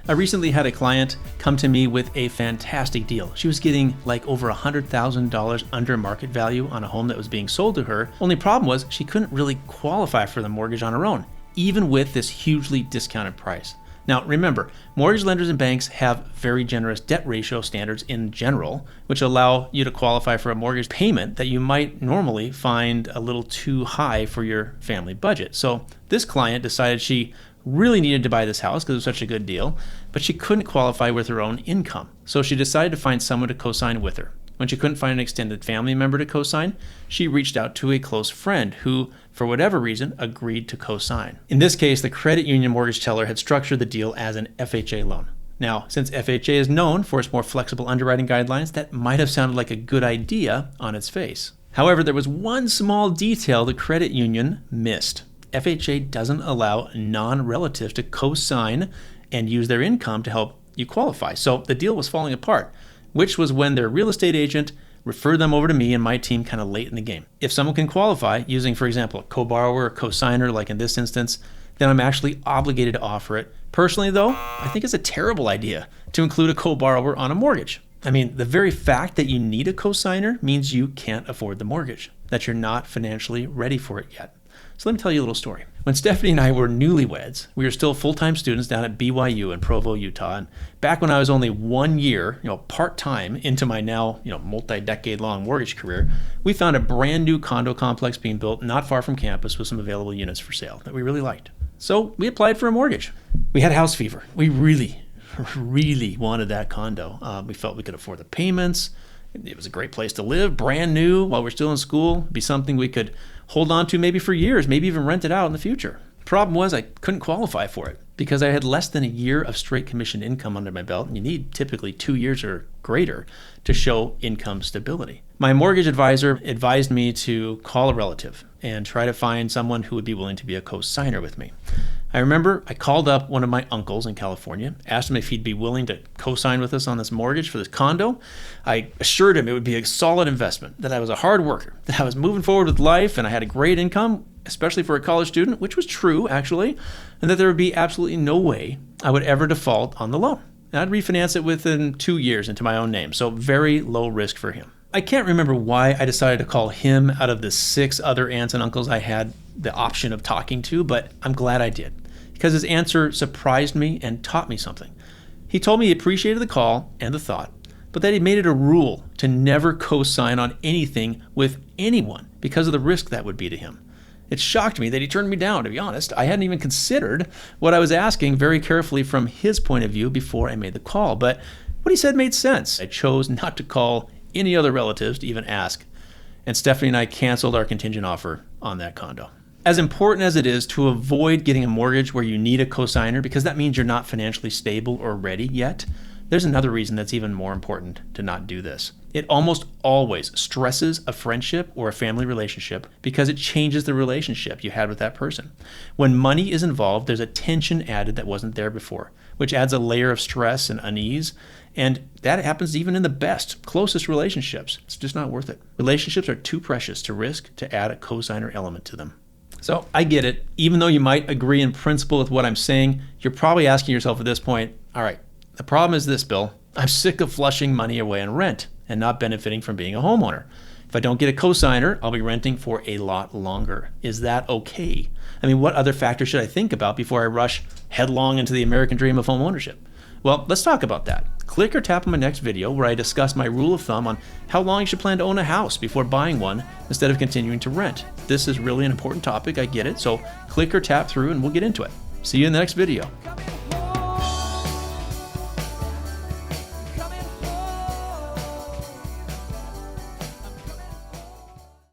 I recently had a client come to me with a fantastic deal. She was getting like over $100,000 under market value on a home that was being sold to her. Only problem was she couldn't really qualify for the mortgage on her own, even with this hugely discounted price. Now, remember, mortgage lenders and banks have very generous debt ratio standards in general, which allow you to qualify for a mortgage payment that you might normally find a little too high for your family budget. So this client decided she really needed to buy this house because it was such a good deal, but she couldn't qualify with her own income. So she decided to find someone to co-sign with her. When she couldn't find an extended family member to co-sign, she reached out to a close friend who, for whatever reason, agreed to co-sign. In this case, the credit union mortgage teller had structured the deal as an FHA loan. Now, since FHA is known for its more flexible underwriting guidelines, that might have sounded like a good idea on its face. However, there was one small detail the credit union missed. FHA doesn't allow non-relatives to co-sign and use their income to help you qualify. So the deal was falling apart, which was when their real estate agent referred them over to me and my team kind of late in the game. If someone can qualify using, for example, a co-borrower or co-signer, like in this instance, then I'm actually obligated to offer it. Personally, though, I think it's a terrible idea to include a co-borrower on a mortgage. I mean, the very fact that you need a co-signer means you can't afford the mortgage, that you're not financially ready for it yet. So let me tell you a little story. When Stephanie and I were newlyweds, we were still full-time students down at BYU in Provo, Utah. And back when I was only 1 year, part-time into my now, multi-decade-long mortgage career, we found a brand new condo complex being built not far from campus with some available units for sale that we really liked. So we applied for a mortgage. We had house fever. We really wanted that condo. We felt we could afford the payments. It was a great place to live, brand new while we're still in school. It'd be something we could hold on to maybe for years, maybe even rent it out in the future. The problem was I couldn't qualify for it because I had less than a year of straight commission income under my belt, and you need typically 2 years or greater to show income stability. My mortgage advisor advised me to call a relative and try to find someone who would be willing to be a co-signer with me. I remember I called up one of my uncles in California, asked him if he'd be willing to co-sign with us on this mortgage for this condo. I assured him it would be a solid investment, that I was a hard worker, that I was moving forward with life and I had a great income, especially for a college student, which was true actually, and that there would be absolutely no way I would ever default on the loan. And I'd refinance it within 2 years into my own name, so very low risk for him. I can't remember why I decided to call him out of the 6 other aunts and uncles I had the option of talking to, but I'm glad I did, because his answer surprised me and taught me something. He told me he appreciated the call and the thought, but that he made it a rule to never co-sign on anything with anyone because of the risk that would be to him. It shocked me that he turned me down, to be honest. I hadn't even considered what I was asking very carefully from his point of view before I made the call, but what he said made sense. I chose not to call any other relatives to even ask, and Stephanie and I canceled our contingent offer on that condo. As important as it is to avoid getting a mortgage where you need a co-signer because that means you're not financially stable or ready yet, there's another reason that's even more important to not do this. It almost always stresses a friendship or a family relationship because it changes the relationship you had with that person. When money is involved, there's a tension added that wasn't there before, which adds a layer of stress and unease. And that happens even in the best, closest relationships. It's just not worth it. Relationships are too precious to risk to add a co-signer element to them. So I get it. Even though you might agree in principle with what I'm saying, you're probably asking yourself at this point, all right, the problem is this, Bill. I'm sick of flushing money away on rent and not benefiting from being a homeowner. If I don't get a co-signer, I'll be renting for a lot longer. Is that okay? I mean, what other factors should I think about before I rush headlong into the American dream of home ownership? Well, let's talk about that. Click or tap on my next video where I discuss my rule of thumb on how long you should plan to own a house before buying one instead of continuing to rent. This is really an important topic, I get it, so click or tap through and we'll get into it. See you in the next video.